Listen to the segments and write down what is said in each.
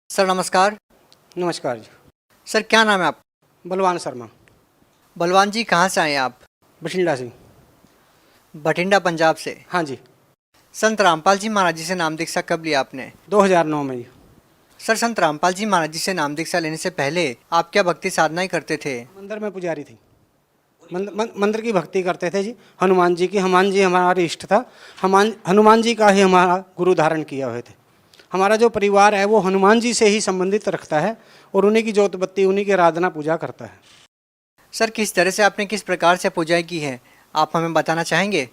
Sir नमस्कार। नमस्कार जी। Sir क्या नाम है आप? बलवान शर्मा। बलवान जी कहाँ से आए हैं आप? बठिंडा से। बठिंडा पंजाब से। हाँ जी। संत रामपाल जी महाराज जी से नाम दीक्षा कब लिया आपने? 2009 में जी। सर संत रामपाल जी महाराज जी से नाम दीक्षा लेने से पहले आप क्या भक्ति साधनाएं करते थे? मंदिर में पुजारी थी। मंदिर की भक्ति करते थे जी। हनुमान जी की। हनुमान जी हमारे इष्ट था। हनुमान जी का ही हमारा गुरु धारण किया हुए थे। हमारा जो परिवार है वो हनुमान जी से ही संबंधित रखता है और उन्हीं की जोत बत्ती, उन्हीं की आराधना पूजा करता है। सर किस तरह से आपने किस प्रकार से पूजाएं की है, आप हमें बताना चाहेंगे?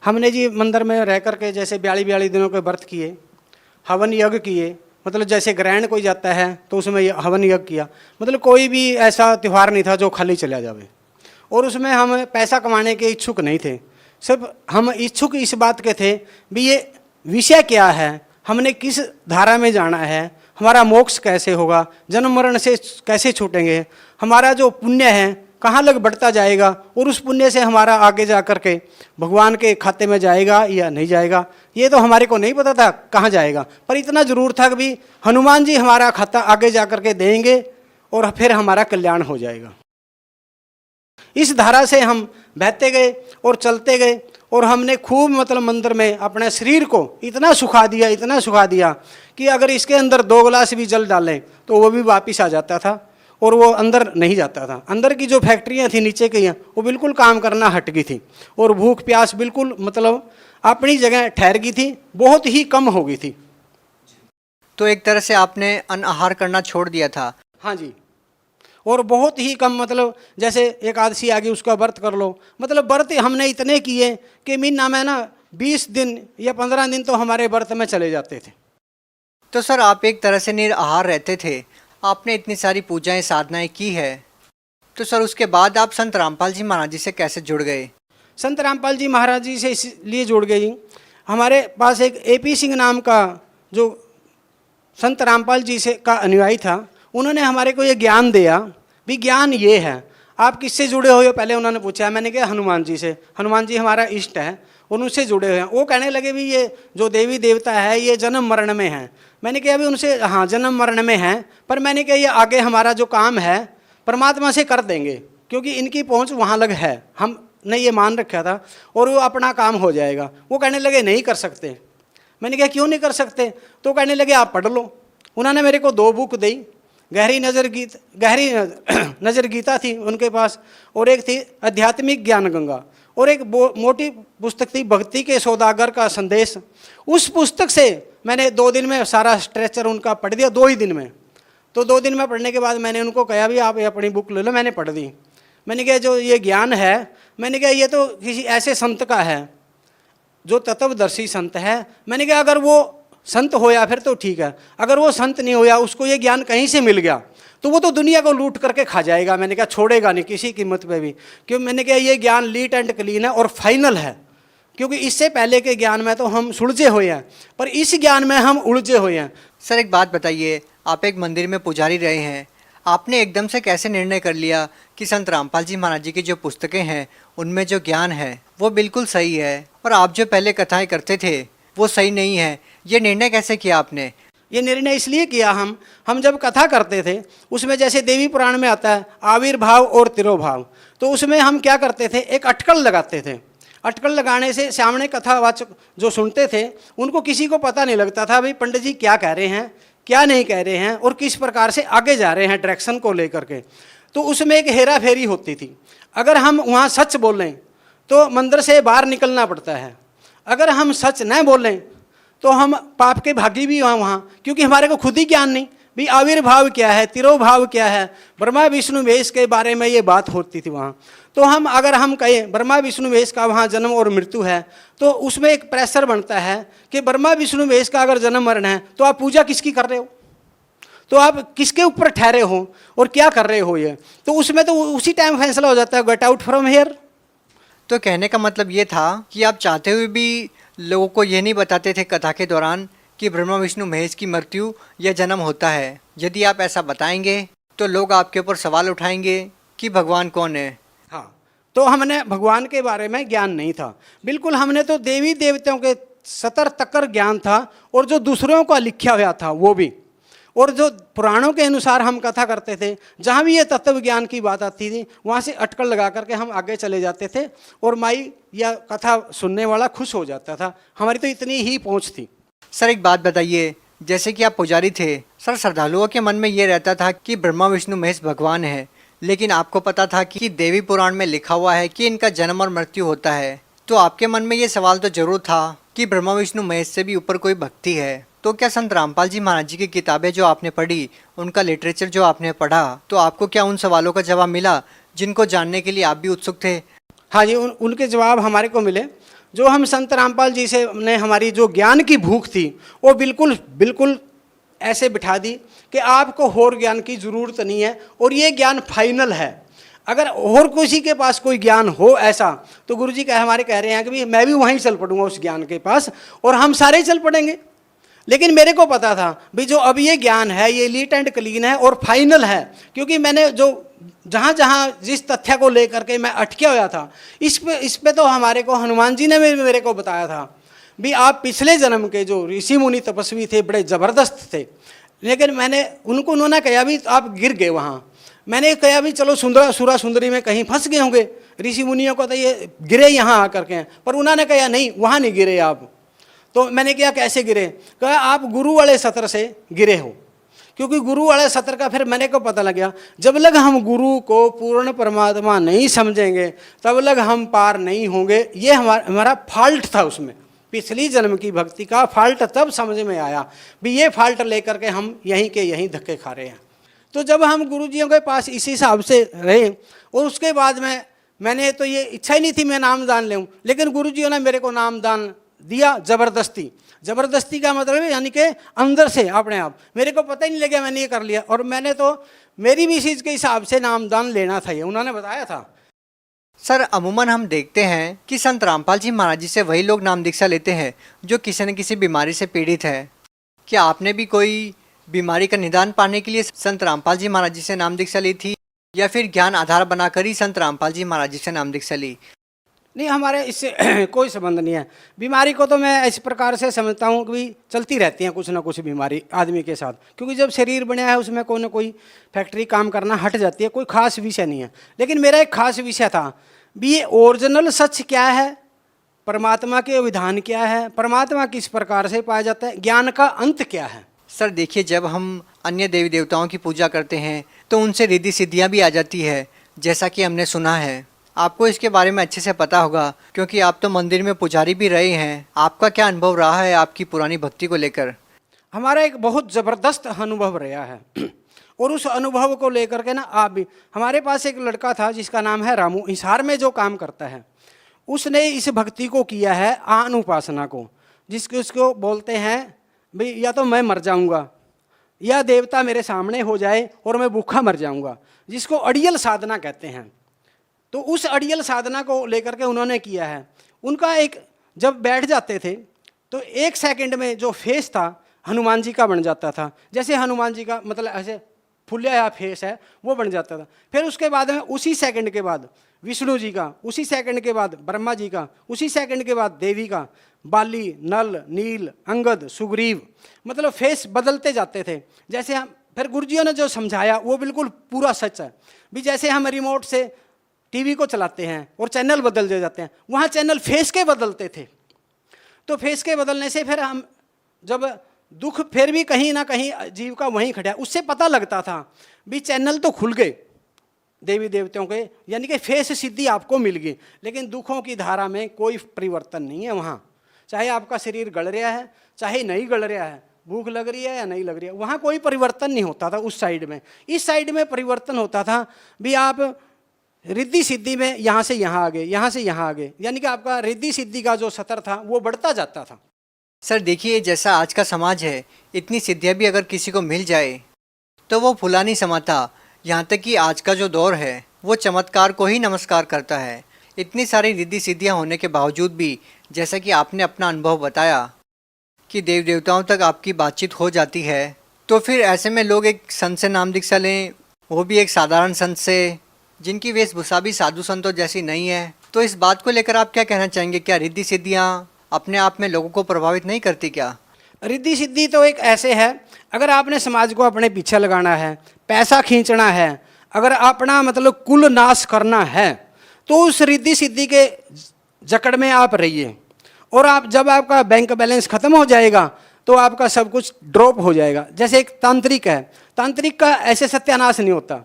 हमने जी मंदिर में रह करके जैसे 42 दिनों के व्रत किए, हवन यज्ञ किए। मतलब जैसे ग्रहण कोई जाता है तो उसमें हवन यज्ञ किया। मतलब कोई भी ऐसा त्यौहार नहीं था जो खाली चला जावे। और उसमें हम पैसा कमाने के इच्छुक नहीं थे। सिर्फ हम इच्छुक इस बात के थे भी ये विषय क्या है, हमने किस धारा में जाना है, हमारा मोक्ष कैसे होगा, जन्म मरण से कैसे छूटेंगे, हमारा जो पुण्य है कहाँ लग बढ़ता जाएगा और उस पुण्य से हमारा आगे जा कर के भगवान के खाते में जाएगा या नहीं जाएगा, ये तो हमारे को नहीं पता था कहाँ जाएगा। पर इतना ज़रूर था कि भी हनुमान जी हमारा खाता आगे जा कर के देंगे और फिर हमारा कल्याण हो जाएगा। इस धारा से हम बहते गए और चलते गए और हमने खूब मतलब मंदिर में अपने शरीर को इतना सुखा दिया कि अगर इसके अंदर 2 गिलास भी जल डालें तो वो भी वापस आ जाता था और वो अंदर नहीं जाता था। अंदर की जो फैक्ट्रियाँ थी नीचे की वो बिल्कुल काम करना हट गई थी और भूख प्यास बिल्कुल मतलब अपनी जगह ठहर गई थी, बहुत ही कम हो गई थी। तो एक तरह से आपने अन्न आहार करना छोड़ दिया था? हाँ जी। और बहुत ही कम, मतलब जैसे एकादशी आ गई उसका व्रत कर लो। मतलब व्रत हमने इतने किए कि महीना में ना 20 दिन या 15 दिन तो हमारे व्रत में चले जाते थे। तो सर आप एक तरह से निराहार रहते थे, आपने इतनी सारी पूजाएं साधनाएं की है, तो सर उसके बाद आप संत रामपाल जी महाराज जी से कैसे जुड़ गए? संत रामपाल जी महाराज जी से इसलिए जुड़ गई, हमारे पास एक AP सिंह नाम का जो संत रामपाल जी से का अनुयायी था, उन्होंने हमारे को ये ज्ञान दिया भी ज्ञान ये है। आप किससे जुड़े हुए हो पहले उन्होंने पूछा। मैंने कहा हनुमान जी से। हनुमान जी हमारा इष्ट है और उनसे जुड़े हुए हैं। वो कहने लगे भी ये जो देवी देवता है ये जन्म मरण में है। मैंने कहा अभी उनसे हाँ जन्म मरण में है, पर मैंने कहा ये आगे हमारा जो काम है परमात्मा से कर देंगे क्योंकि इनकी पहुँच वहाँ लग है, हमने ये मान रखा था और वो अपना काम हो जाएगा। वो कहने लगे नहीं कर सकते। मैंने कहा क्यों नहीं कर सकते? तो कहने लगे आप पढ़ लो। उन्होंने मेरे को 2 बुक दी। गहरी नज़र गीता थी उनके पास और एक थी आध्यात्मिक ज्ञान गंगा और एक मोटी पुस्तक थी भक्ति के सौदागर का संदेश। उस पुस्तक से मैंने 2 दिन में सारा स्ट्रक्चर उनका पढ़ दिया, 2 ही दिन में। तो 2 दिन में पढ़ने के बाद मैंने उनको कहा भी आप ये अपनी बुक ले लो। मैंने पढ़ दी। मैंने कहा जो ये ज्ञान है, मैंने कहा ये तो किसी ऐसे संत का है जो तत्वदर्शी संत है। मैंने कहा अगर वो संत होया फिर तो ठीक है, अगर वो संत नहीं होया उसको ये ज्ञान कहीं से मिल गया तो वो तो दुनिया को लूट करके खा जाएगा। मैंने कहा छोड़ेगा नहीं किसी कीमत पे भी, क्यों मैंने कहा ये ज्ञान लीट एंड क्लीन है और फाइनल है। क्योंकि इससे पहले के ज्ञान में तो हम सुलझे हुए हैं पर इस ज्ञान में हम उलझे हुए हैं। सर एक बात बताइए, आप एक मंदिर में पुजारी रहे हैं, आपने एकदम से कैसे निर्णय कर लिया कि संत रामपाल जी महाराज जी की जो पुस्तकें हैं उनमें जो ज्ञान है वो बिल्कुल सही है और आप जो पहले कथाएं करते थे वो सही नहीं है? ये निर्णय कैसे किया आपने? ये निर्णय इसलिए किया, हम जब कथा करते थे उसमें जैसे देवी पुराण में आता है आविर्भाव और तिरोभाव, तो उसमें हम क्या करते थे एक अटकल लगाते थे। अटकल लगाने से सामने कथावाचक जो सुनते थे उनको किसी को पता नहीं लगता था भाई पंडित जी क्या कह रहे हैं क्या नहीं कह रहे हैं और किस प्रकार से आगे जा रहे हैं डायरेक्शन को लेकर के। तो उसमें एक हेरा फेरी होती थी। अगर हम वहाँ सच बोलें तो मंदिर से बाहर निकलना पड़ता है, अगर हम सच न बोलें तो हम पाप के भागी भी हैं वहाँ, क्योंकि हमारे को खुद ही ज्ञान नहीं भी आविर्भाव क्या है, तिरोभाव क्या है। ब्रह्मा विष्णु महेश के बारे में ये बात होती थी वहाँ। तो हम अगर हम कहें ब्रह्मा विष्णु महेश का वहाँ जन्म और मृत्यु है तो उसमें एक प्रेशर बनता है कि ब्रह्मा विष्णु महेश का अगर जन्म मरण है तो आप पूजा किसकी कर रहे हो, तो आप किसके ऊपर ठहरे हो और क्या कर रहे हो। ये तो उसमें तो उसी टाइम फैसला हो जाता है गेट आउट फ्रॉम हेयर। तो कहने का मतलब ये था कि आप चाहते हुए भी लोगों को ये नहीं बताते थे कथा के दौरान कि ब्रह्मा विष्णु महेश की मृत्यु या जन्म होता है। यदि आप ऐसा बताएंगे तो लोग आपके ऊपर सवाल उठाएंगे कि भगवान कौन है। हाँ, तो हमने भगवान के बारे में ज्ञान नहीं था बिल्कुल। हमने तो देवी देवताओं के सतर तकर ज्ञान था और जो दूसरों का लिखा हुआ था वो भी। और जो पुराणों के अनुसार हम कथा करते थे, जहाँ भी ये तत्व ज्ञान की बात आती थी वहाँ से अटकल लगा करके हम आगे चले जाते थे और माई या कथा सुनने वाला खुश हो जाता था। हमारी तो इतनी ही पहुँच थी। सर एक बात बताइए, जैसे कि आप पुजारी थे, सर श्रद्धालुओं के मन में ये रहता था कि ब्रह्मा विष्णु महेश भगवान है, लेकिन आपको पता था कि देवी पुराण में लिखा हुआ है कि इनका जन्म और मृत्यु होता है, तो आपके मन में ये सवाल तो जरूर था कि ब्रह्मा विष्णु महेश से भी ऊपर कोई भक्ति है। तो क्या संत रामपाल जी महाराज जी की किताबें जो आपने पढ़ी, उनका लिटरेचर जो आपने पढ़ा, तो आपको क्या उन सवालों का जवाब मिला जिनको जानने के लिए आप भी उत्सुक थे? हाँ जी, उनके जवाब हमारे को मिले। जो हम संत रामपाल जी से ने हमारी जो ज्ञान की भूख थी वो बिल्कुल बिल्कुल ऐसे बिठा दी कि आपको और ज्ञान की ज़रूरत नहीं है और ये ज्ञान फाइनल है। अगर और किसी के पास कोई ज्ञान हो ऐसा तो गुरुजी हमारे कह रहे हैं कि भी मैं भी वहीं चल पड़ूंगा उस ज्ञान के पास और हम सारे चल पड़ेंगे। लेकिन मेरे को पता था भी जो अब ये ज्ञान है ये लीट एंड क्लीन है और फाइनल है, क्योंकि मैंने जो जहाँ जहाँ जिस तथ्य को लेकर के मैं अटके हुआ था इस पे तो हमारे को हनुमान जी ने मेरे को बताया था भी आप पिछले जन्म के जो ऋषि मुनि तपस्वी थे बड़े ज़बरदस्त थे, लेकिन मैंने उन्होंने कहा भी आप गिर गए वहाँ। मैंने कहा भी चलो सुरा सुंदरी में कहीं फंस गए होंगे, ऋषि मुनियों को तो ये गिरे यहाँ आकर के, पर उन्होंने कहा नहीं वहाँ नहीं गिरे आप। तो मैंने कहा कैसे गिरे? कहा आप गुरु वाले सत्र से गिरे हो, क्योंकि गुरु वाले सत्र का फिर मैंने को पता लग गया जब लग हम गुरु को पूर्ण परमात्मा नहीं समझेंगे तब लग हम पार नहीं होंगे। ये हमारा फॉल्ट था, उसमें पिछली जन्म की भक्ति का फॉल्ट तब समझ में आया भी ये फॉल्ट लेकर के हम यहीं के यहीं धक्के खा रहे हैं। तो जब हम गुरुजियों के पास इसी हिसाब से रहे और उसके बाद में मैंने तो ये इच्छा ही नहीं थी मैं नामदान लेऊं, लेकिन गुरुजियों ने मेरे को नामदान दिया ज़बरदस्ती। ज़बरदस्ती का मतलब है यानी कि अंदर से अपने आप, मेरे को पता ही नहीं लगा मैंने ये कर लिया। और मैंने तो मेरी भी चीज़ के हिसाब से नामदान लेना था, ये उन्होंने बताया था। सर अमूमन हम देखते हैं कि संत रामपाल जी महाराज जी से वही लोग नाम दीक्षा लेते हैं जो किसी न किसी बीमारी से पीड़ित है। क्या आपने भी कोई बीमारी का निदान पाने के लिए संत रामपाल जी महाराज जी से नाम दीक्षा ली थी, या फिर ज्ञान आधार बनाकर ही संत रामपाल जी महाराज जी से नाम दीक्षा ली? नहीं, हमारे इससे कोई संबंध नहीं है। बीमारी को तो मैं इस प्रकार से समझता हूँ कि चलती रहती हैं कुछ ना कुछ बीमारी आदमी के साथ, क्योंकि जब शरीर बना है उसमें कोई ना कोई फैक्ट्री काम करना हट जाती है। कोई खास विषय नहीं है, लेकिन मेरा एक खास विषय था भी ये ओरिजिनल सच क्या है, परमात्मा के विधान क्या है, परमात्मा किस प्रकार से पाया जाता है, ज्ञान का अंत क्या है। सर देखिए, जब हम अन्य देवी देवताओं की पूजा करते हैं तो उनसे रिद्धि सिद्धियाँ भी आ जाती है, जैसा कि हमने सुना है। आपको इसके बारे में अच्छे से पता होगा क्योंकि आप तो मंदिर में पुजारी भी रहे हैं। आपका क्या अनुभव रहा है आपकी पुरानी भक्ति को लेकर? हमारा एक बहुत ज़बरदस्त अनुभव रहा है और उस अनुभव को लेकर के ना आप भी, हमारे पास एक लड़का था जिसका नाम है रामू, हिसार में जो काम करता है, उसने इस भक्ति को किया है आन उपासना को, जिसको उसको बोलते हैं भाई या तो मैं मर जाऊंगा या देवता मेरे सामने हो जाए और मैं भूखा मर जाऊंगा, जिसको अड़ियल साधना कहते हैं। तो उस अड़ियल साधना को लेकर के उन्होंने किया है। उनका एक जब बैठ जाते थे तो 1 सेकंड में जो फेस था हनुमान जी का बन जाता था, जैसे हनुमान जी का मतलब ऐसे फुलिया फेस है वो बन जाता था। फिर उसके बाद में उसी सेकंड के बाद विष्णु जी का, उसी सेकंड के बाद ब्रह्मा जी का, उसी सेकंड के बाद देवी का, बाली, नल, नील, अंगद, सुग्रीव, मतलब फेस बदलते जाते थे। जैसे हम फिर गुरुजियों ने जो समझाया वो बिल्कुल पूरा सच है भी। जैसे हम रिमोट से टीवी को चलाते हैं और चैनल बदल जाते हैं, वहाँ चैनल फेस के बदलते थे। तो फेस के बदलने से फिर हम जब दुख फिर भी कहीं ना कहीं जीव का वहीं खड़ा, उससे पता लगता था भी चैनल तो खुल गए देवी देवताओं के, यानी कि फेस सिद्धि आपको मिल गई, लेकिन दुखों की धारा में कोई परिवर्तन नहीं है वहाँ। चाहे आपका शरीर गल रहा है चाहे नहीं गल रहा है, भूख लग रही है या नहीं लग रही है, वहाँ कोई परिवर्तन नहीं होता था उस साइड में। इस साइड में परिवर्तन होता था भी आप रिद्धि सिद्धि में यहाँ से यहाँ आ गए, यहाँ से यहाँ आ गए, यानी कि आपका रिद्धि सिद्धि का जो सतर था वो बढ़ता जाता था। सर देखिए, जैसा आज का समाज है, इतनी सिद्धियाँ भी अगर किसी को मिल जाए तो वो फुला नहीं समाता। यहाँ तक कि आज का जो दौर है वो चमत्कार को ही नमस्कार करता है। इतनी सारी रिद्धि सिद्धियाँ होने के बावजूद भी, जैसा कि आपने अपना अनुभव बताया कि देव देवताओं तक आपकी बातचीत हो जाती है, तो फिर ऐसे में लोग एक संत से नाम दीक्षा लें, वो भी एक साधारण संत से जिनकी वेशभूषा भी साधु संतों जैसी नहीं है। तो इस बात को लेकर आप क्या कहना चाहेंगे? क्या रिद्धि सिद्धियाँ अपने आप में लोगों को प्रभावित नहीं करती क्या? रिद्धि सिद्धि तो एक ऐसे है, अगर आपने समाज को अपने पीछे लगाना है, पैसा खींचना है, अगर अपना मतलब कुल नाश करना है, तो उस रिद्धि सिद्धि के जकड़ में आप रहिए। और आप जब आपका बैंक बैलेंस खत्म हो जाएगा तो आपका सब कुछ ड्रॉप हो जाएगा। जैसे एक तांत्रिक है, तांत्रिक का ऐसे सत्यानाश नहीं होता,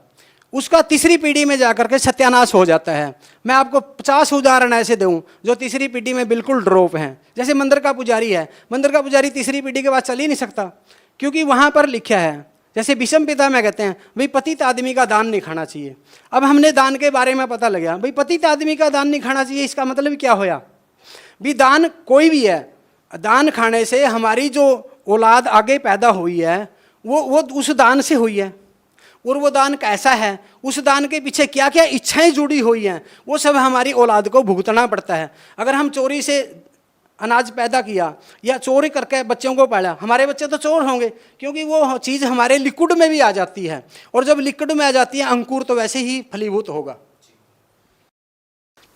उसका तीसरी पीढ़ी में जाकर के सत्यानाश हो जाता है। मैं आपको 50 उदाहरण ऐसे दूं जो तीसरी पीढ़ी में बिल्कुल ड्रॉप हैं। जैसे मंदिर का पुजारी है, मंदिर का पुजारी तीसरी पीढ़ी के बाद चल ही नहीं सकता, क्योंकि वहाँ पर लिखा है, जैसे विषम पिता में कहते हैं भाई पतित आदमी का दान नहीं खाना चाहिए। अब हमने दान के बारे में पता लगा भाई पतित आदमी का दान नहीं खाना चाहिए, इसका मतलब क्या होया भी दान कोई भी है, दान खाने से हमारी जो औलाद आगे पैदा हुई है वो उस दान से हुई है। और वो दान कैसा है, उस दान के पीछे क्या क्या इच्छाएं जुड़ी हुई हैं, वो सब हमारी औलाद को भुगतना पड़ता है। अगर हम चोरी से अनाज पैदा किया या चोरी करके बच्चों को पाला, हमारे बच्चे तो चोर होंगे, क्योंकि वो चीज़ हमारे लिक्विड में भी आ जाती है, और जब लिक्विड में आ जाती है अंकुर तो वैसे ही फलीभूत होगा।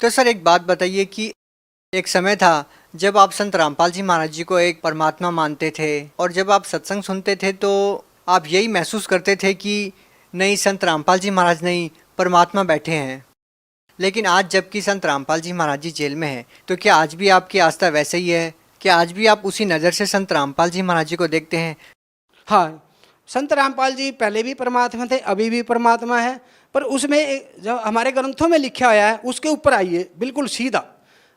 तो सर एक बात बताइए कि एक समय था जब आप संत रामपाल जी महाराज जी को एक परमात्मा मानते थे, और जब आप सत्संग सुनते थे तो आप यही महसूस करते थे कि नहीं, संत रामपाल जी महाराज नहीं, परमात्मा बैठे हैं। लेकिन आज जबकि संत रामपाल जी महाराज जी जेल में हैं, तो क्या आज भी आपकी आस्था वैसे ही है? क्या आज भी आप उसी नज़र से संत रामपाल जी महाराज जी को देखते हैं? हाँ, संत रामपाल जी पहले भी परमात्मा थे, अभी भी परमात्मा है, पर उसमें जो हमारे ग्रंथों में लिखा हुआ है उसके ऊपर आइए बिल्कुल सीधा।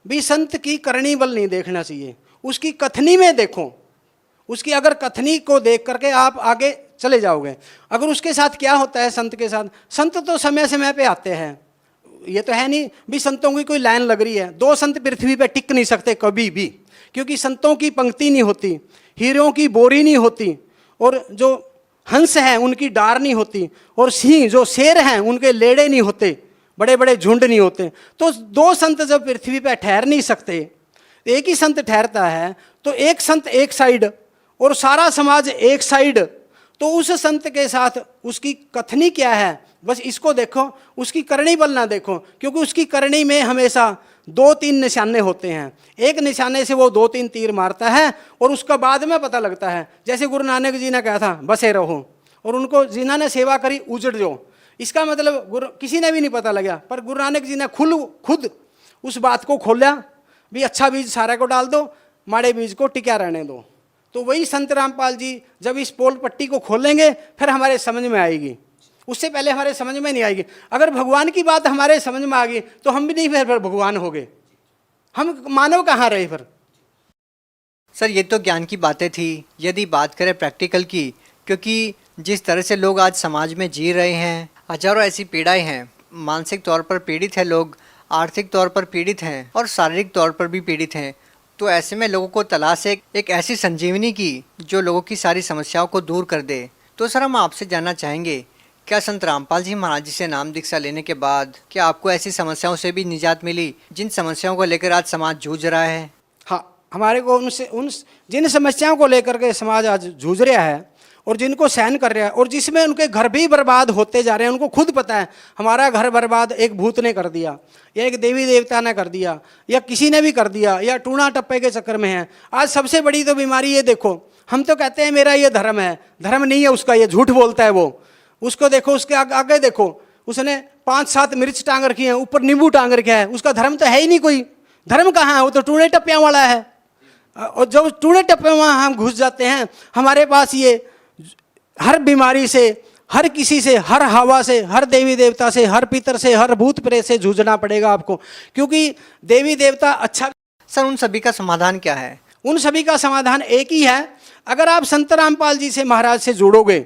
भी संत की करनी बल नहीं देखना चाहिए, उसकी कथनी में देखो, उसकी अगर कथनी को देख करके आप आगे चले जाओगे। अगर उसके साथ क्या होता है संत के साथ, संत तो समय समय पे आते हैं, ये तो है नहीं भी संतों की कोई लाइन लग रही है। 2 संत पृथ्वी पे टिक नहीं सकते कभी भी, क्योंकि संतों की पंक्ति नहीं होती, हीरों की बोरी नहीं होती, और जो हंस हैं उनकी डार नहीं होती, और सिंह जो शेर हैं उनके लेड़े नहीं होते, बड़े बड़े झुंड नहीं होते। तो 2 संत जब पृथ्वी पे ठहर नहीं सकते, एक ही संत ठहरता है, तो एक संत एक साइड और सारा समाज एक साइड, तो उस संत के साथ उसकी कथनी क्या है बस इसको देखो, उसकी करनी बल ना देखो, क्योंकि उसकी करनी में हमेशा 2-3 निशाने होते हैं। एक निशाने से वो 2-3 तीर मारता है और उसका बाद में पता लगता है। जैसे गुरु नानक जी ने कहा था बसे रहो, और उनको जिन्होंने सेवा करी उजड़ जाओ, इसका मतलब गुरु किसी ने भी नहीं पता लगा, पर गुरु नानक जी ने खुद उस बात को खोला भी अच्छा बीज सारे को डाल दो, माड़े बीज को टिका रहने दो। तो वही संत रामपाल जी जब इस पोल पट्टी को खोलेंगे फिर हमारे समझ में आएगी, उससे पहले हमारे समझ में नहीं आएगी। अगर भगवान की बात हमारे समझ में आ गई तो हम भी नहीं फिर भगवान हो गए, हम मानव कहाँ रहे फिर। सर ये तो ज्ञान की बातें थी। यदि बात करें प्रैक्टिकल की, क्योंकि जिस तरह से लोग आज समाज में जी रहे हैं, हजारों ऐसी पीड़ाएं हैं, मानसिक तौर पर पीड़ित हैं लोग, आर्थिक तौर पर पीड़ित हैं और शारीरिक तौर पर भी पीड़ित हैं। तो ऐसे में लोगों को तलाश है एक ऐसी संजीवनी की जो लोगों की सारी समस्याओं को दूर कर दे। तो सर हम आपसे जानना चाहेंगे, क्या संत रामपाल जी महाराज जी से नाम दीक्षा लेने के बाद क्या आपको ऐसी समस्याओं से भी निजात मिली जिन समस्याओं को लेकर आज समाज जूझ रहा है? हाँ, हमारे को उन जिन समस्याओं को लेकर के समाज आज जूझ रहा है और जिनको सहन कर रहा है, और जिसमें उनके घर भी बर्बाद होते जा रहे हैं, उनको खुद पता है हमारा घर बर्बाद एक भूत ने कर दिया, या एक देवी देवता ने कर दिया, या किसी ने भी कर दिया, या टूणा टप्पे के चक्कर में है। आज सबसे बड़ी तो बीमारी ये देखो, हम तो कहते हैं मेरा ये धर्म है, धर्म नहीं है उसका, ये झूठ बोलता है वो। उसको देखो, उसके आगे देखो, उसने 5-7 मिर्च टांग रखी है, ऊपर नींबू टांग रखा है, उसका धर्म तो है ही नहीं कोई। धर्म कहाँ है, वो तो टूणे टप्पियाँ वाला है। और जब टूणे टप्पे वहाँ हम घुस जाते हैं, हमारे पास ये हर बीमारी से, हर किसी से, हर हवा से, हर देवी देवता से, हर पितर से, हर भूत प्रेत से जूझना पड़ेगा आपको, क्योंकि देवी देवता अच्छा। सर उन सभी का समाधान क्या है? उन सभी का समाधान एक ही है, अगर आप संत रामपाल जी से महाराज से जुड़ोगे।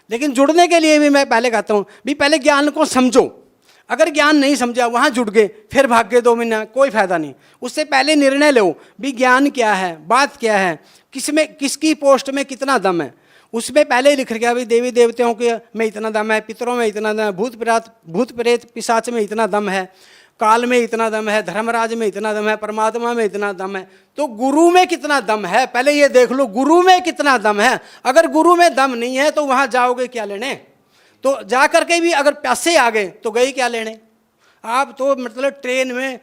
लेकिन जुड़ने के लिए भी मैं पहले कहता हूँ भी पहले ज्ञान को समझो। अगर ज्ञान नहीं समझा, वहाँ जुड़ गए, फिर भाग गए 2 महीना, कोई फायदा नहीं। उससे पहले निर्णय लो भी ज्ञान क्या है, बात क्या है, किसमें किसकी पोस्ट में कितना दम है। उसमें पहले ही लिख गया भाई देवी देवताओं के में इतना दम है, पितरों में इतना दम है, भूत प्रेत पिशाच में इतना दम है, काल में इतना दम है, धर्मराज में इतना दम है, परमात्मा में इतना दम है। तो गुरु में कितना दम है पहले ये देख लो, गुरु में कितना दम है। अगर गुरु में दम नहीं है तो वहाँ जाओगे क्या लेने? तो जा करके भी अगर प्यासे आ गए तो गए क्या लेने? आप तो मतलब ट्रेन में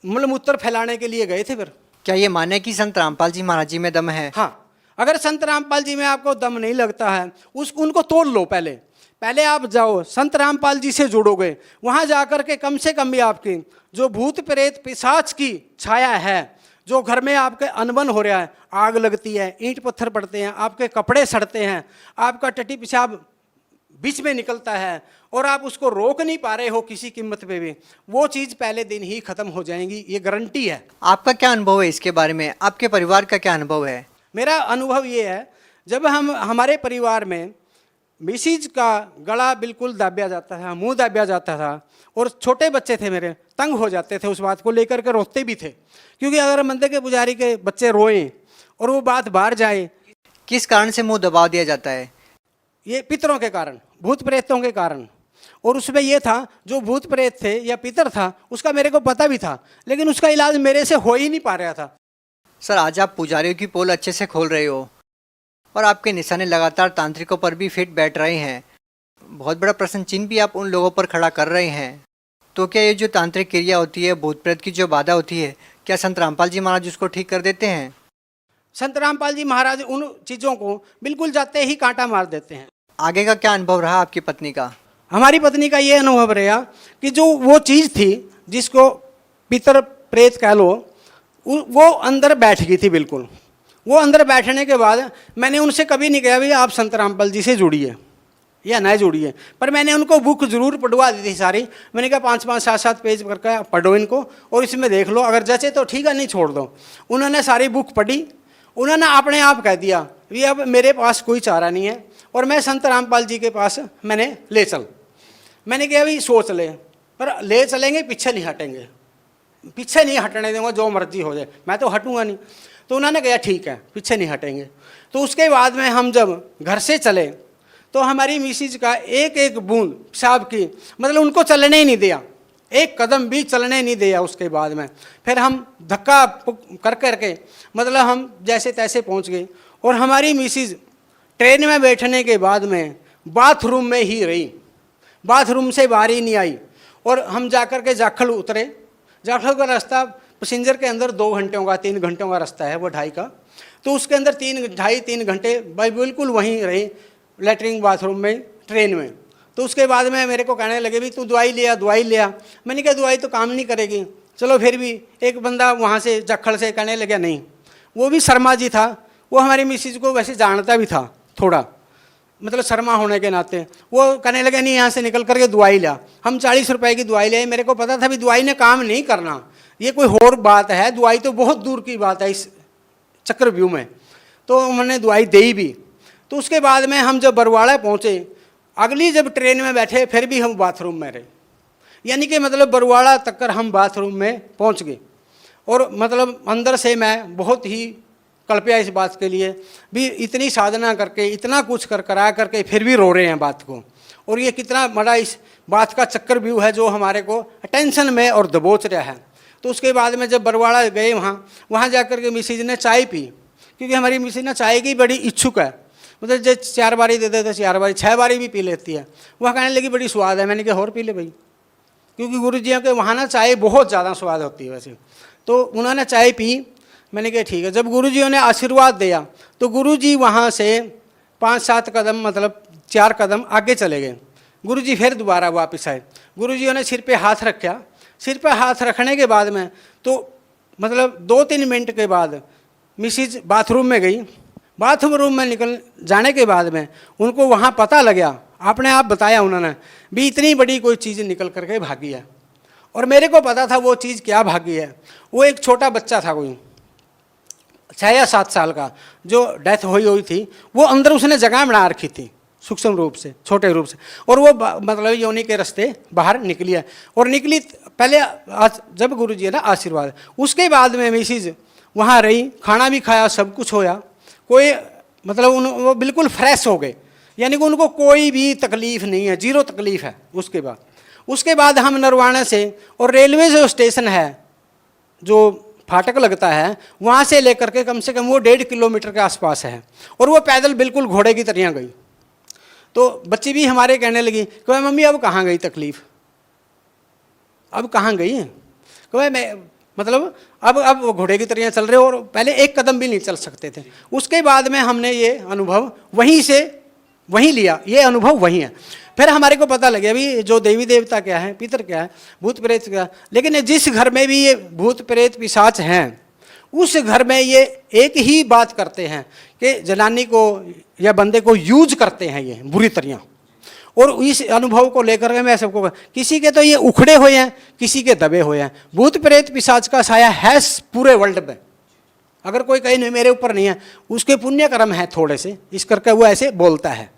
मलमूत्र फैलाने के लिए गए थे फिर। क्या ये माने कि संत रामपाल जी महाराज जी में दम है? हाँ, अगर संत रामपाल जी में आपको दम नहीं लगता है, उनको तोड़ लो। पहले आप जाओ संत रामपाल जी से जुड़ोगे, वहाँ जा कर के कम से कम भी आपकी जो भूत प्रेत पिशाच की छाया है, जो घर में आपके अनबन हो रहा है, आग लगती है, ईंट पत्थर पड़ते हैं, आपके कपड़े सड़ते हैं, आपका टट्टी पेशाब बीच में निकलता है और आप उसको रोक नहीं पा रहे हो किसी कीमत पे भी, वो चीज़ पहले दिन ही खत्म हो जाएंगी, ये गारंटी है। आपका क्या अनुभव है इसके बारे में? आपके परिवार का क्या अनुभव है? मेरा अनुभव ये है, जब हमारे परिवार में मिसिज का गला बिल्कुल दाबिया जाता था, मुंह दाबिया जाता था, और छोटे बच्चे थे मेरे, तंग हो जाते थे, उस बात को लेकर के रोते भी थे, क्योंकि अगर मंदिर के पुजारी के बच्चे रोएं और वो बात बाहर जाए। किस कारण से मुंह दबा दिया जाता है? ये पितरों के कारण, भूत प्रेतों के कारण। और उसमें ये था, जो भूत प्रेत थे या पितर था, उसका मेरे को पता भी था, लेकिन उसका इलाज मेरे से हो ही नहीं पा रहा था। सर, आज आप पुजारियों की पोल अच्छे से खोल रहे हो और आपके निशाने लगातार तांत्रिकों पर भी फिट बैठ रहे हैं। बहुत बड़ा प्रश्न चिन्ह भी आप उन लोगों पर खड़ा कर रहे हैं। तो क्या ये जो तांत्रिक क्रिया होती है, भूत प्रेत की जो बाधा होती है, क्या संत रामपाल जी महाराज उसको ठीक कर देते हैं? संत रामपाल जी महाराज उन चीज़ों को बिल्कुल जाते ही कांटा मार देते हैं। आगे का क्या अनुभव रहा आपकी पत्नी का? हमारी पत्नी का ये अनुभव रहा कि जो वो चीज़ थी जिसको पितर प्रेत कह लो, वो अंदर बैठ गई थी बिल्कुल। वो अंदर बैठने के बाद मैंने उनसे कभी नहीं कहा भाई आप संत रामपाल जी से जुड़िए या ना जुड़िए, पर मैंने उनको बुक जरूर पढ़वा दी थी सारी। मैंने कहा 5-5, 7-7 पेज करके पढ़ो इनको और इसमें देख लो, अगर जैसे तो ठीक है, नहीं छोड़ दो। उन्होंने सारी बुक पढ़ी, उन्होंने अपने आप कह दिया कि अब मेरे पास कोई चारा नहीं है और मैं संत रामपाल जी के पास मैंने ले चल। मैंने कहा भाई सोच ले, पर ले चलेंगे, पीछे नहीं हटेंगे, पीछे नहीं हटने देंगे, जो मर्जी हो जाए, मैं तो हटूंगा नहीं। तो उन्होंने कहा ठीक है, पीछे नहीं हटेंगे। तो उसके बाद में हम जब घर से चले तो हमारी मिसिज का एक एक बूंद पेशाब की, मतलब उनको चलने ही नहीं दिया, एक कदम भी चलने नहीं दिया। उसके बाद में फिर हम धक्का कर करके मतलब हम जैसे तैसे पहुंच गए और हमारी मिसिज ट्रेन में बैठने के बाद में बाथरूम में ही रही, बाथरूम से बाहर ही नहीं आई। और हम जाकर के जाखल उतरे। जाखल का रास्ता पैसेंजर के अंदर 2 घंटों का 3 घंटों का रास्ता है, वो 2.5 का। तो उसके अंदर 3 घंटे भाई बिल्कुल वहीं रही, लेटरिन बाथरूम में, ट्रेन में। तो उसके बाद में मेरे को कहने लगे भी तू दवाई लिया। मैंने कहा दवाई तो काम नहीं करेगी। चलो फिर भी एक बंदा वहाँ से जाखल से कहने लगा नहीं, वो भी शर्मा जी था, वो हमारी मिसिज को वैसे जानता भी था थोड़ा, मतलब शर्मा होने के नाते। वो कहने लगे नहीं, यहाँ से निकल करके दवाई लिया। हम 40 रुपए की दवाई ले। मेरे को पता था भी दवाई ने काम नहीं करना, ये कोई और बात है, दवाई तो बहुत दूर की बात है इस चक्रव्यूह में। तो उन्होंने दवाई दी भी। तो उसके बाद में हम जब बरवाड़ा पहुँचे, अगली जब ट्रेन में बैठे फिर भी हम बाथरूम में रहे, यानी कि मतलब बरवाड़ा तक कर हम बाथरूम में पहुँच गए। और मतलब अंदर से मैं बहुत ही कल्पया इस बात के लिए भी, इतनी साधना करके इतना कुछ करा करके फिर भी रो रहे हैं बात को। और ये कितना बड़ा इस बात का चक्रव्यूह है जो हमारे को टेंशन में और दबोच रहा है। तो उसके बाद में जब बरवाड़ा गए, वहाँ जा कर के मिसिज ने चाय पी, क्योंकि हमारी मिसिज ना चाय की बड़ी इच्छुक है, मतलब जो 4 बारी दे देते 4 बारी 6 बारी भी पी लेती है। वह कहने लगी बड़ी स्वाद है। मैंने कहा और पी ले भाई, क्योंकि गुरु जी के वहाँ ना चाय बहुत ज़्यादा स्वाद होती है वैसे। तो उन्होंने चाय पी। मैंने कहा ठीक है। जब गुरुजियों ने आशीर्वाद दिया तो गुरुजी वहाँ से 5-7 कदम मतलब 4 कदम आगे चले गए। गुरुजी फिर दोबारा वापस आए। गुरुजियों ने सिर पे हाथ रखा। सिर पे हाथ रखने के बाद में तो मतलब 2-3 मिनट के बाद मिसिज बाथरूम में गई। बाथरूम में निकल जाने के बाद में उनको वहाँ पता लगा, आपने आप बताया उन्होंने भी इतनी बड़ी कोई चीज़ निकल करके भागी है। और मेरे को पता था वो चीज़ क्या भागी है। वो एक छोटा बच्चा था, कोई 6 या 7 साल का, जो डेथ हुई थी। वो अंदर उसने जगह बना रखी थी सूक्ष्म रूप से, छोटे रूप से, और वो मतलब योनि के रास्ते बाहर निकली है। और निकली पहले जब गुरुजी ने आशीर्वाद, उसके बाद में मिसिज वहाँ रही, खाना भी खाया, सब कुछ होया। कोई मतलब वो बिल्कुल फ्रेश हो गए, यानी कि उनको कोई भी तकलीफ नहीं है, 0 तकलीफ है। उसके बाद हम नरवाना से, और रेलवे जो स्टेशन है, जो फाटक लगता है, वहाँ से लेकर के कम से कम वो 1.5 किलोमीटर के आसपास है। और वो पैदल बिल्कुल घोड़े की तरह गई। तो बच्ची भी हमारे कहने लगी कि मम्मी अब कहाँ गई तकलीफ, अब कहाँ गई है? कि मैं मतलब अब वो घोड़े की तरह चल रहे और पहले एक कदम भी नहीं चल सकते थे। उसके बाद में हमने ये अनुभव वहीं लिया, ये अनुभव वहीं है। फिर हमारे को पता लगे अभी जो देवी देवता क्या है, पितर क्या है, भूत प्रेत क्या है, लेकिन जिस घर में भी ये भूत प्रेत पिशाच हैं उस घर में ये एक ही बात करते हैं कि जनानी को या बंदे को यूज करते हैं ये बुरी तरह। और इस अनुभव को लेकर के मैं सबको, किसी के तो ये उखड़े हुए हैं, किसी के दबे हुए हैं। भूत प्रेत पिशाच का साया है पूरे वर्ल्ड में। अगर कोई कहीं नहीं मेरे ऊपर नहीं है, उसके पुण्य कर्म है थोड़े से, इस करके वो ऐसे बोलता है।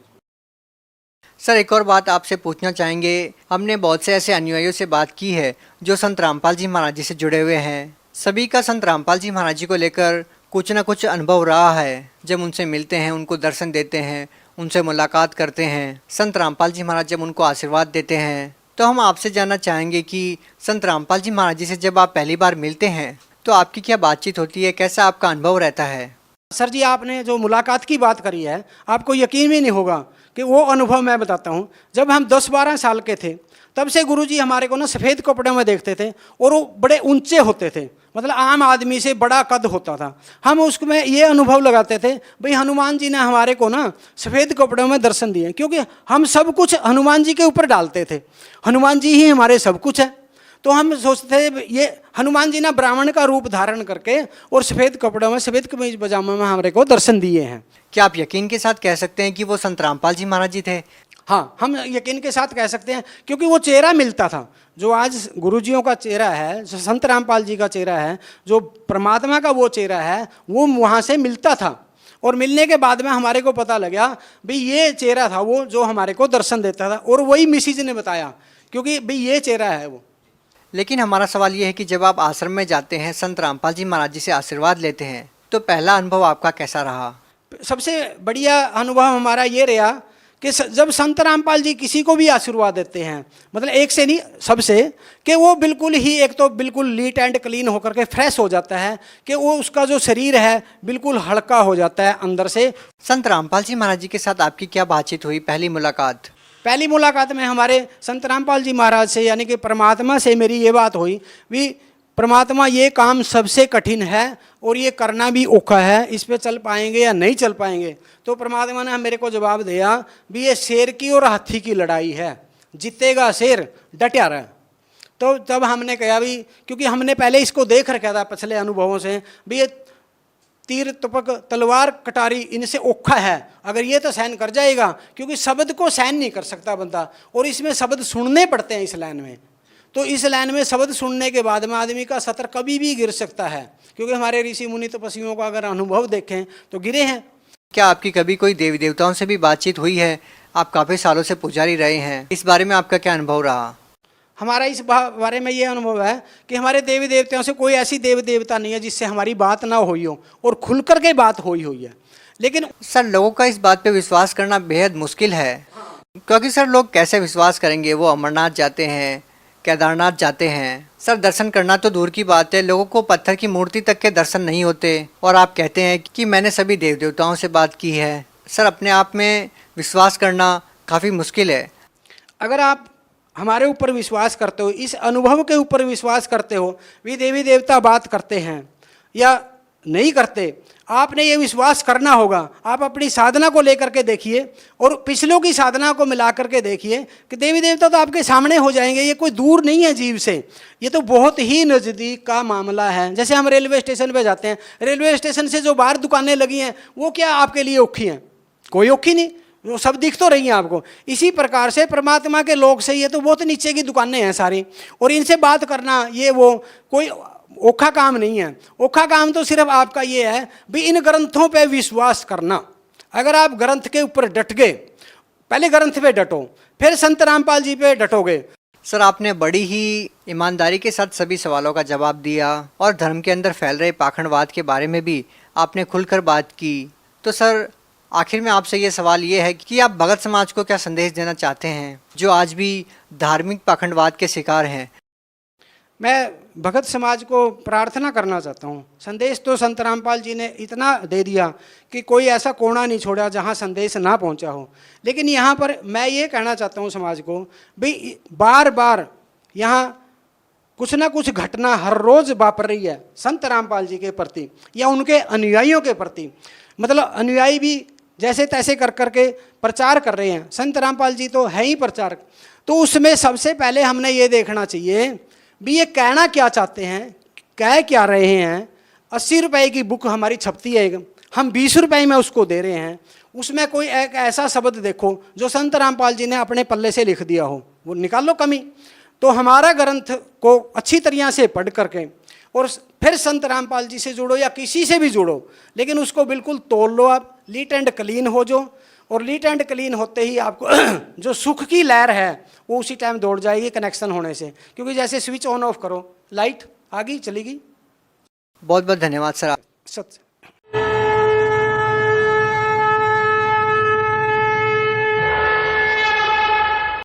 सर एक और बात आपसे पूछना चाहेंगे, हमने बहुत से ऐसे अनुयायियों से बात की है जो संत रामपाल जी महाराज जी से जुड़े हुए हैं। सभी का संत रामपाल जी महाराज जी को लेकर कुछ ना कुछ अनुभव रहा है। जब उनसे मिलते हैं, उनको दर्शन देते हैं, उनसे मुलाकात करते हैं, संत रामपाल जी महाराज जब उनको आशीर्वाद देते हैं, तो हम आपसे जानना चाहेंगे कि संत रामपाल जी महाराज जी से जब आप पहली बार मिलते हैं तो आपकी क्या बातचीत होती है, कैसा आपका अनुभव रहता है? सर जी, आपने जो मुलाकात की बात करी है, आपको यकीन भी नहीं होगा कि वो अनुभव मैं बताता हूँ। जब हम 10-12 साल के थे तब से गुरुजी हमारे को ना सफ़ेद कपड़े में देखते थे और वो बड़े ऊंचे होते थे, मतलब आम आदमी से बड़ा कद होता था। हम उसमें ये अनुभव लगाते थे भाई हनुमान जी ने हमारे को ना सफ़ेद कपड़ों में दर्शन दिए, क्योंकि हम सब कुछ हनुमान जी के ऊपर डालते थे। हनुमान जी ही हमारे सब कुछ है। तो हम सोचते थे ये हनुमान जी ने ब्राह्मण का रूप धारण करके और सफ़ेद कपड़ों में, सफ़ेद कमीज पजामा में हमारे को दर्शन दिए हैं। क्या आप यकीन के साथ कह सकते हैं कि वो संत रामपाल जी महाराज जी थे? हाँ, हम यकीन के साथ कह सकते हैं, क्योंकि वो चेहरा मिलता था। जो आज गुरुजियों का चेहरा है, जो संत रामपाल जी का चेहरा है, जो परमात्मा का वो चेहरा है, वो वहाँ से मिलता था। और मिलने के बाद में हमारे को पता लगा भाई ये चेहरा था वो जो हमारे को दर्शन देता था, और वही मिसिज ने बताया, क्योंकि भाई ये चेहरा है वो। लेकिन हमारा सवाल ये है कि जब आप आश्रम में जाते हैं, संत रामपाल जी महाराज जी से आशीर्वाद लेते हैं, तो पहला अनुभव आपका कैसा रहा? सबसे बढ़िया अनुभव हमारा ये रहा कि जब संत रामपाल जी किसी को भी आशीर्वाद देते हैं, मतलब एक से नहीं सबसे, कि वो बिल्कुल ही एक तो बिल्कुल नीट एंड क्लीन होकर के फ्रेश हो जाता है, कि वो उसका जो शरीर है बिल्कुल हल्का हो जाता है अंदर से। संत रामपाल जी महाराज जी के साथ आपकी क्या बातचीत हुई पहली मुलाकात? पहली मुलाकात में हमारे संत रामपाल जी महाराज से, यानी कि परमात्मा से मेरी ये बात हुई भी परमात्मा ये काम सबसे कठिन है और ये करना भी औखा है, इस पे चल पाएंगे या नहीं चल पाएंगे। तो परमात्मा ने मेरे को जवाब दिया भी ये शेर की और हाथी की लड़ाई है, जीतेगा शेर, डटा रहा। तो तब हमने कहा भी, क्योंकि हमने पहले इसको देख रखा था पिछले अनुभवों से, भी ये तीर तपक तलवार कटारी इनसे औखा है, अगर ये तो सहन कर जाएगा, क्योंकि शब्द को सहन नहीं कर सकता बंदा, और इसमें शब्द सुनने पड़ते हैं इस लाइन में। तो इस लाइन में शब्द सुनने के बाद में आदमी का सतर कभी भी गिर सकता है, क्योंकि हमारे ऋषि मुनि तपस्वियों का अगर अनुभव देखें तो गिरे हैं। क्या आपकी कभी कोई देवी देवताओं से भी बातचीत हुई है? आप काफ़ी सालों से पुजारी रहे हैं, इस बारे में आपका क्या अनुभव रहा? हमारा इस बारे में ये अनुभव है कि हमारे देवी देवताओं से कोई ऐसी देवी देवता नहीं है जिससे हमारी बात ना हुई हो, और खुल कर के बात हुई है। लेकिन सर लोगों का इस बात पे विश्वास करना बेहद मुश्किल है, क्योंकि सर लोग कैसे विश्वास करेंगे? वो अमरनाथ जाते हैं, केदारनाथ जाते हैं, सर दर्शन करना तो दूर की बात है, लोगों को पत्थर की मूर्ति तक के दर्शन नहीं होते, और आप कहते हैं कि मैंने सभी देव देवताओं से बात की है। सर अपने आप में विश्वास करना काफ़ी मुश्किल है। अगर आप हमारे ऊपर विश्वास करते हो, इस अनुभव के ऊपर विश्वास करते हो, वे देवी देवता बात करते हैं या नहीं करते, आपने ये विश्वास करना होगा। आप अपनी साधना को लेकर के देखिए और पिछलों की साधना को मिला करके देखिए कि देवी देवता तो आपके सामने हो जाएंगे। ये कोई दूर नहीं है जीव से, ये तो बहुत ही नज़दीक का मामला है। जैसे हम रेलवे स्टेशन पे जाते हैं, रेलवे स्टेशन से जो बाहर दुकानें लगी हैं वो क्या आपके लिए औखी हैं? कोई औखी नहीं, वो सब दिख तो रही हैं आपको। इसी प्रकार से परमात्मा के लोग से ये तो बहुत नीचे की दुकानें हैं सारी, और इनसे बात करना ये वो कोई औखा काम नहीं है। औखा काम तो सिर्फ आपका ये है भी इन ग्रंथों पे विश्वास करना। अगर आप ग्रंथ के ऊपर डट गए, पहले ग्रंथ पे डटो, फिर संत रामपाल जी पे डटोगे। सर आपने बड़ी ही ईमानदारी के साथ सभी सवालों का जवाब दिया, और धर्म के अंदर फैल रहे पाखंडवाद के बारे में भी आपने खुलकर बात की। तो सर आखिर में आपसे ये सवाल ये है कि आप भगत समाज को क्या संदेश देना चाहते हैं जो आज भी धार्मिक पाखंडवाद के शिकार हैं? मैं भगत समाज को प्रार्थना करना चाहता हूँ। संदेश तो संत रामपाल जी ने इतना दे दिया कि कोई ऐसा कोना नहीं छोड़ा जहाँ संदेश ना पहुँचा हो। लेकिन यहाँ पर मैं ये कहना चाहता हूँ समाज को, भाई बार बार यहाँ कुछ ना कुछ घटना हर रोज वापर रही है संत रामपाल जी के प्रति या उनके अनुयायियों के प्रति। मतलब अनुयायी भी जैसे तैसे कर करके प्रचार कर रहे हैं, संत रामपाल जी तो है ही प्रचारक। तो उसमें सबसे पहले हमने ये देखना चाहिए भी ये कहना क्या चाहते हैं, कह क्या रहे हैं। 80 रुपए की बुक हमारी छपती है, हम 20 रुपए में उसको दे रहे हैं, उसमें कोई एक ऐसा शब्द देखो जो संत रामपाल जी ने अपने पल्ले से लिख दिया हो, वो निकाल लो कमी। तो हमारा ग्रंथ को अच्छी तरह से पढ़ करके और फिर संत रामपाल जी से जुड़ो या किसी से भी जुड़ो, लेकिन उसको बिल्कुल तोड़ लो, आप लीट एंड क्लीन हो जो। और लीट एंड क्लीन होते ही आपको जो सुख की लहर है वो उसी टाइम दौड़ जाएगी कनेक्शन होने से, क्योंकि जैसे स्विच ऑन ऑफ करो, लाइट आ गई चली गई। बहुत बहुत धन्यवाद सर। सत्य।